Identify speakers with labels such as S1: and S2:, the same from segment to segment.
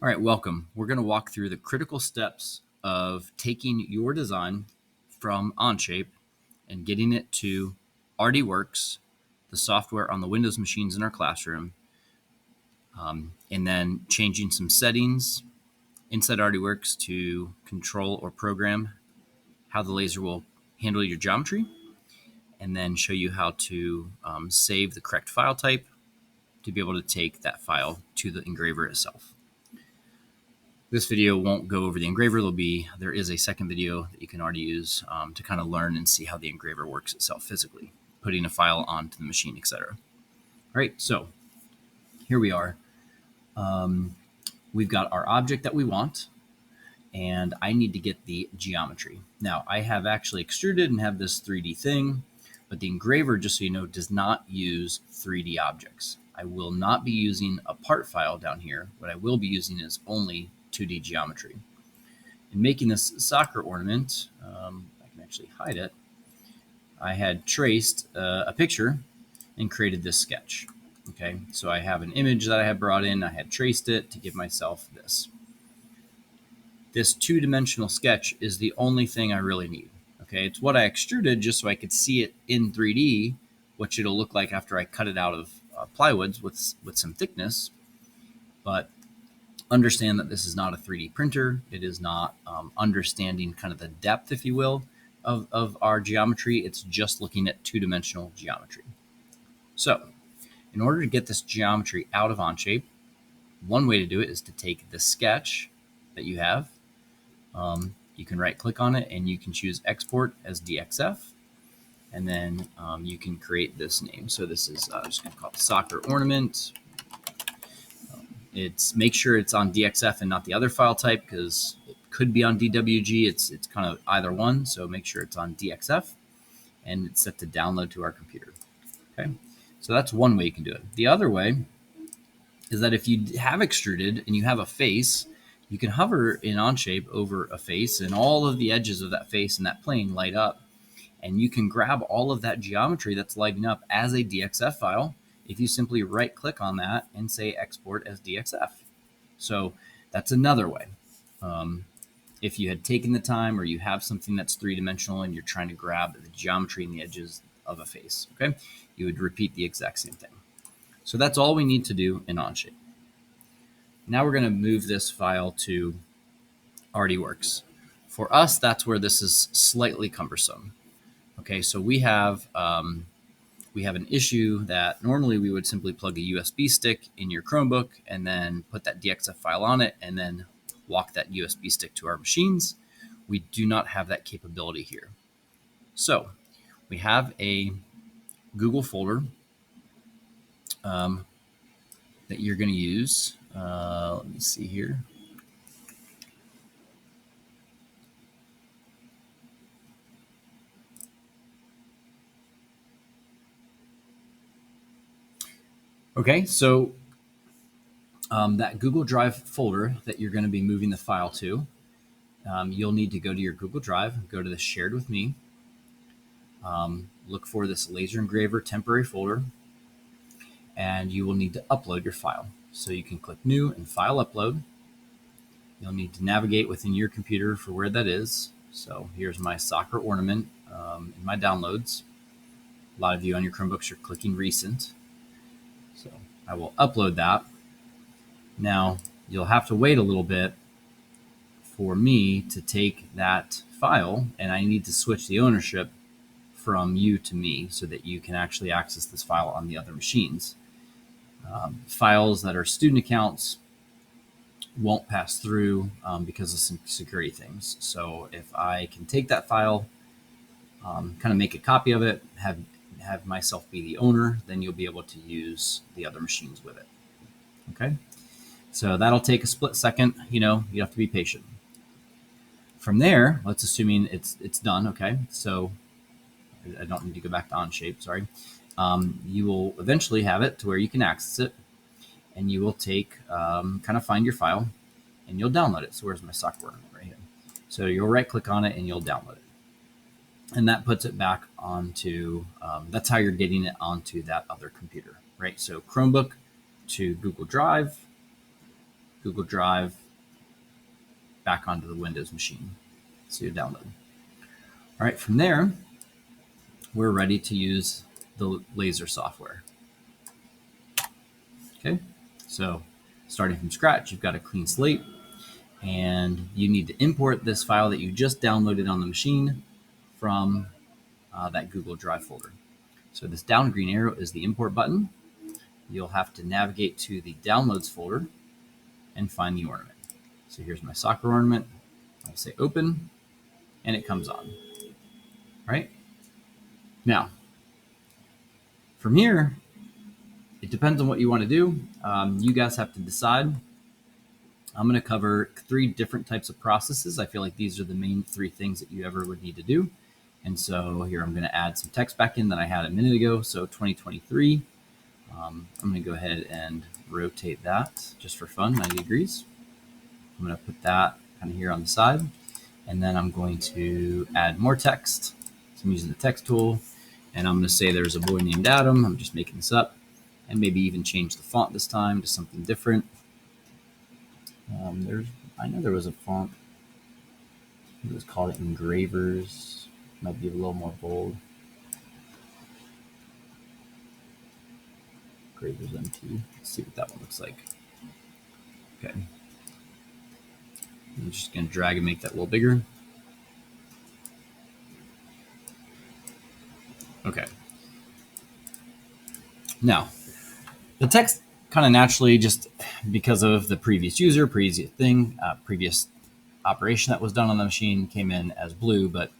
S1: All right, welcome. We're going to walk through the critical steps of taking your design from Onshape and getting it to RDWorks, the software on the Windows machines in our classroom, and then changing some settings inside RDWorks to control or program how the laser will handle your geometry, and then show you how to save the correct file type to be able to take that file to the engraver itself. This video won't go over the engraver. There is a second video that you can already use to kind of learn and see how the engraver works itself physically, putting a file onto the machine, etc. All right, so here we are. We've got our object that we want, and I need to get the geometry. Now, I have actually extruded and have this 3D thing, but the engraver, just so you know, does not use 3D objects. I will not be using a part file down here. What I will be using is only 2D geometry. In making this soccer ornament, I can actually hide it. I had traced a picture and created this sketch. Okay, so I have an image that I had brought in. I had traced it to give myself this. This two-dimensional sketch is the only thing I really need. Okay, it's what I extruded just so I could see it in 3D, which it'll look like after I cut it out of plywoods with some thickness. But understand that this is not a 3D printer. It is not understanding kind of the depth, if you will, of our geometry. It's just looking at two-dimensional geometry. So in order to get this geometry out of Onshape, one way to do it is to take the sketch that you have. You can right-click on it and you can choose Export as DXF. And then you can create this name. So this is just going to call it Soccer Ornament. Make sure it's on DXF and not the other file type, because it could be on DWG. It's kind of either one. So make sure it's on DXF and it's set to download to our computer. Okay, so that's one way you can do it. The other way is that if you have extruded and you have a face, you can hover in Onshape over a face, and all of the edges of that face and that plane light up. And you can grab all of that geometry that's lighting up as a DXF file if you simply right-click on that and say Export as DXF. So that's another way. If you had taken the time, or you have something that's three-dimensional and you're trying to grab the geometry and the edges of a face, okay, you would repeat the exact same thing. So that's all we need to do in Onshape. Now we're going to move this file to RDWorks. For us, that's where this is slightly cumbersome. Okay, so we have an issue that normally we would simply plug a USB stick in your Chromebook and then put that DXF file on it and then walk that USB stick to our machines. We do not have that capability here. So we have a Google folder that you're going to use. Let me see here. Okay, so that Google Drive folder that you're going to be moving the file to, you'll need to go to your Google Drive, go to the Shared with Me, look for this laser engraver temporary folder, and you will need to upload your file. So you can click New and File Upload. You'll need to navigate within your computer for where that is. So here's my soccer ornament in my downloads. A lot of you on your Chromebooks are clicking Recent. So I will upload that. Now you'll have to wait a little bit for me to take that file, and I need to switch the ownership from you to me so that you can actually access this file on the other machines. Files that are student accounts won't pass through because of some security things. So if I can take that file, kind of make a copy of it, have myself be the owner, then you'll be able to use the other machines with it. Okay, so that'll take a split second. You have to be patient. From there, let's assuming it's done. Okay, so I don't need to go back to Onshape. Sorry. You will eventually have it to where you can access it, and you will take kind of find your file, and you'll download it. So where's my soccer ornament? Right here. So you'll right-click on it and you'll download it. And that puts it back onto, that's how you're getting it onto that other computer, right? So Chromebook to Google Drive, Google Drive back onto the Windows machine. So you download. All right, from there, we're ready to use the laser software. Okay, so starting from scratch, you've got a clean slate, and you need to import this file that you just downloaded on the machine from that Google Drive folder. So this down green arrow is the import button. You'll have to navigate to the downloads folder and find the ornament. So here's my soccer ornament. I'll say open, and it comes on. Right? Now, from here, it depends on what you want to do. You guys have to decide. I'm going to cover 3 different types of processes. I feel like these are the main 3 things that you ever would need to do. And so here I'm going to add some text back in that I had a minute ago. So 2023. I'm going to go ahead and rotate that just for fun, 90 degrees. I'm going to put that kind of here on the side. And then I'm going to add more text. So I'm using the text tool. And I'm going to say there's a boy named Adam. I'm just making this up. And maybe even change the font this time to something different. I know there was a font. It was called Engravers. Might be a little more bold. Engravers MT. Let's see what that one looks like. Okay. I'm just going to drag and make that a little bigger. Okay. Now, the text kind of naturally, just because of the previous user, previous operation that was done on the machine, came in as blue, but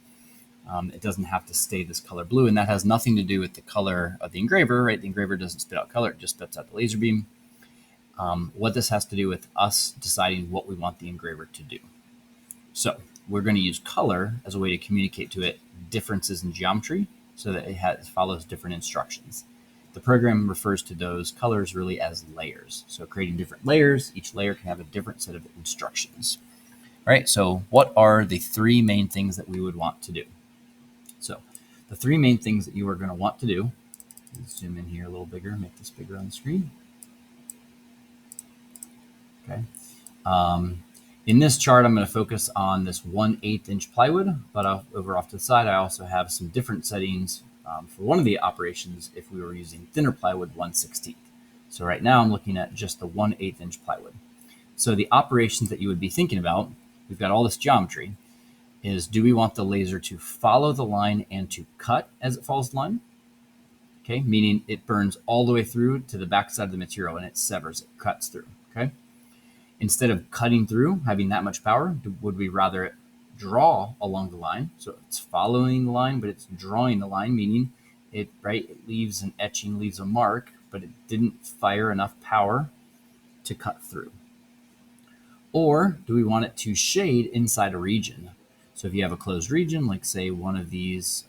S1: it doesn't have to stay this color blue, and that has nothing to do with the color of the engraver, right? The engraver doesn't spit out color, it just spits out the laser beam. What this has to do with us deciding what we want the engraver to do. So we're going to use color as a way to communicate to it differences in geometry so that it follows different instructions. The program refers to those colors really as layers. So creating different layers, each layer can have a different set of instructions. All right, so what are the 3 main things that we would want to do? So the 3 main things that you are going to want to do, let's zoom in here a little bigger, make this bigger on the screen. Okay. In this chart, I'm going to focus on this 1/8 inch plywood, but over off to the side, I also have some different settings for one of the operations if we were using thinner plywood 1/16. So right now I'm looking at just the 1/8 inch plywood. So the operations that you would be thinking about, we've got all this geometry, is do we want the laser to follow the line and to cut as it follows the line? Okay, meaning it burns all the way through to the back side of the material and it severs, it cuts through, okay? Instead of cutting through, having that much power, would we rather draw along the line? So it's following the line, but it's drawing the line, meaning it leaves an etching, leaves a mark, but it didn't fire enough power to cut through. Or do we want it to shade inside a region? So if you have a closed region, like say one of these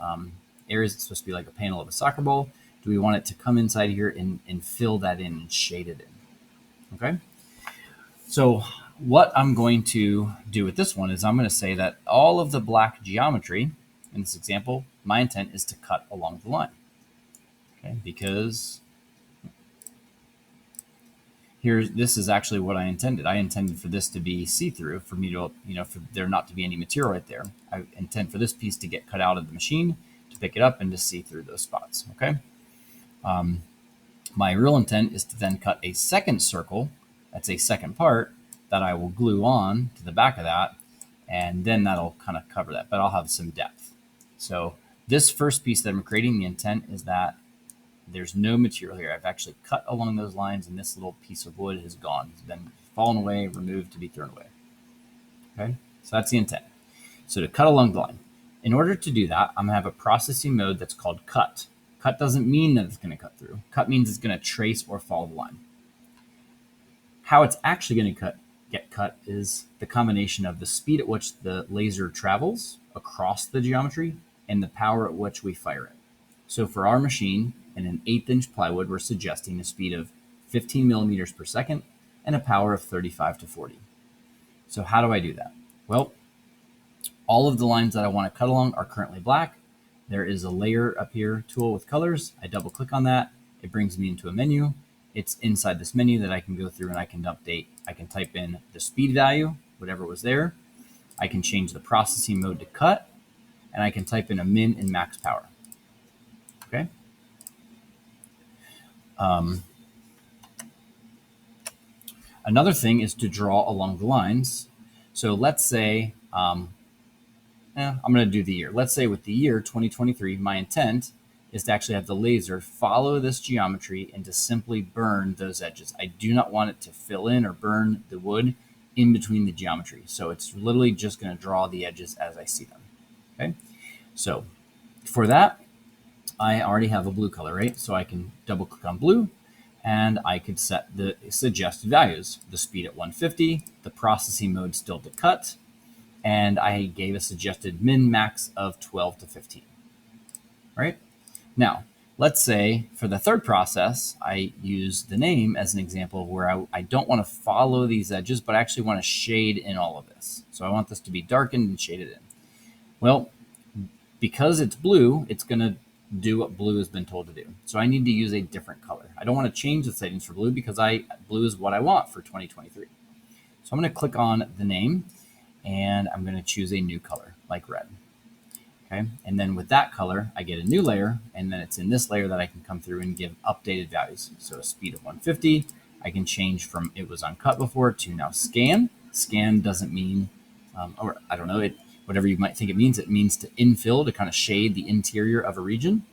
S1: areas that's supposed to be like a panel of a soccer ball, do we want it to come inside here and fill that in and shade it in? Okay. So what I'm going to do with this one is I'm going to say that all of the black geometry in this example, my intent is to cut along the line. Okay, because this is actually what I intended. I intended for this to be see-through, for me to, for there not to be any material right there. I intend for this piece to get cut out of the machine, to pick it up and to see through those spots, okay? My real intent is to then cut a second circle, that's a second part, that I will glue on to the back of that, and then that'll kind of cover that, but I'll have some depth. So this first piece that I'm creating, the intent is that there's no material here. I've actually cut along those lines, and this little piece of wood is gone. It's been fallen away, removed to be thrown away. Okay, so that's the intent. So to cut along the line. In order to do that, I'm gonna have a processing mode that's called cut. Cut doesn't mean that it's gonna cut through. Cut means it's gonna trace or follow the line. How it's actually gonna get cut is the combination of the speed at which the laser travels across the geometry and the power at which we fire it. So for our machine, in an 1/8 inch plywood, we're suggesting a speed of 15 millimeters per second and a power of 35 to 40. So how do I do that? Well, all of the lines that I want to cut along are currently black. There is a layer up here tool with colors. I double click on that. It brings me into a menu. it's inside this menu that I can go through and I can update. I can type in the speed value, whatever was there. I can change the processing mode to cut, and I can type in a min and max power. Okay. Another thing is to draw along the lines. So let's say, I'm going to do the year. Let's say with the year 2023, my intent is to actually have the laser follow this geometry and to simply burn those edges. I do not want it to fill in or burn the wood in between the geometry. So it's literally just going to draw the edges as I see them. Okay. So for that, I already have a blue color, right? So I can double click on blue and I could set the suggested values, the speed at 150, the processing mode still to cut, and I gave a suggested min max of 12 to 15, right? Now, let's say for the third process, I use the name as an example where I don't want to follow these edges, but I actually want to shade in all of this. So I want this to be darkened and shaded in. Well, because it's blue, it's going to do what blue has been told to do. So I need to use a different color. I don't want to change the settings for blue because blue is what I want for 2023. So I'm going to click on the name and I'm going to choose a new color like red. Okay. And then with that color, I get a new layer, and then it's in this layer that I can come through and give updated values. So a speed of 150, I can change from it was uncut before to now scan. Scan doesn't mean, or I don't know, whatever you might think it means to infill, to kind of shade the interior of a region.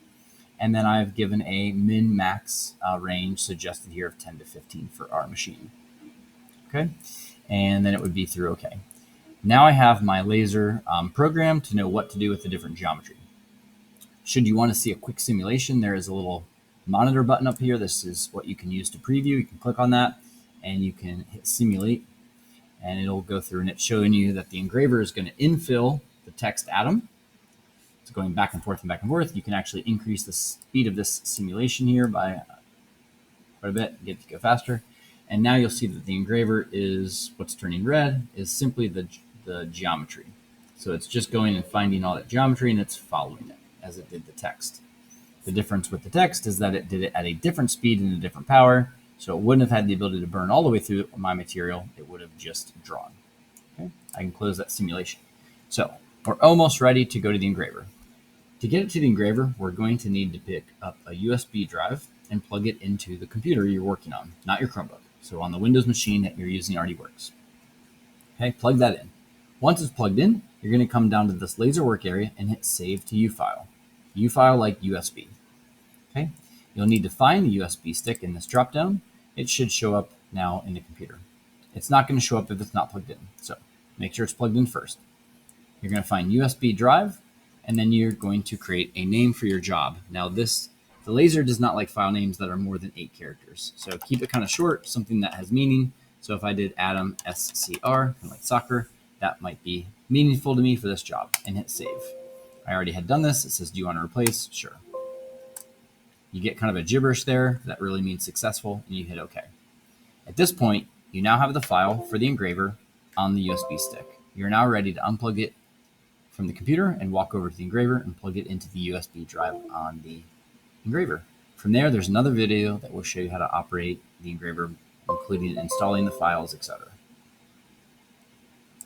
S1: And then I've given a min max range suggested here of 10 to 15 for our machine. Okay. And then it would be through OK. Now I have my laser programmed to know what to do with the different geometry. Should you want to see a quick simulation, there is a little monitor button up here. This is what you can use to preview. You can click on that and you can hit simulate, and it'll go through and it's showing you that the engraver is going to infill the text atom. It's going back and forth and back and forth. You can actually increase the speed of this simulation here by quite a bit, get it to go faster. And now you'll see that the engraver is what's turning red is simply the geometry. So it's just going and finding all that geometry and it's following it as it did the text. The difference with the text is that it did it at a different speed and a different power. So it wouldn't have had the ability to burn all the way through my material. It would have just drawn. Okay. I can close that simulation. So we're almost ready to go to the engraver. To get it to the engraver, we're going to need to pick up a USB drive and plug it into the computer you're working on, not your Chromebook. So on the Windows machine that you're using RDWorks. Okay, plug that in. Once it's plugged in, you're going to come down to this laser work area and hit save to U-file. U-file like USB. Okay, you'll need to find the USB stick in this dropdown. It should show up now in the computer. It's not going to show up if it's not plugged in. So make sure it's plugged in first. You're going to find USB drive, and then you're going to create a name for your job. Now the laser does not like file names that are more than 8 characters. So keep it kind of short, something that has meaning. So if I did Adam SCR, kind of like soccer, that might be meaningful to me for this job, and hit save. I already had done this. It says, do you want to replace? Sure. You get kind of a gibberish there. That really means successful, and you hit OK. At this point, you now have the file for the engraver on the USB stick. You're now ready to unplug it from the computer and walk over to the engraver and plug it into the USB drive on the engraver. From there, there's another video that will show you how to operate the engraver, including installing the files, etc.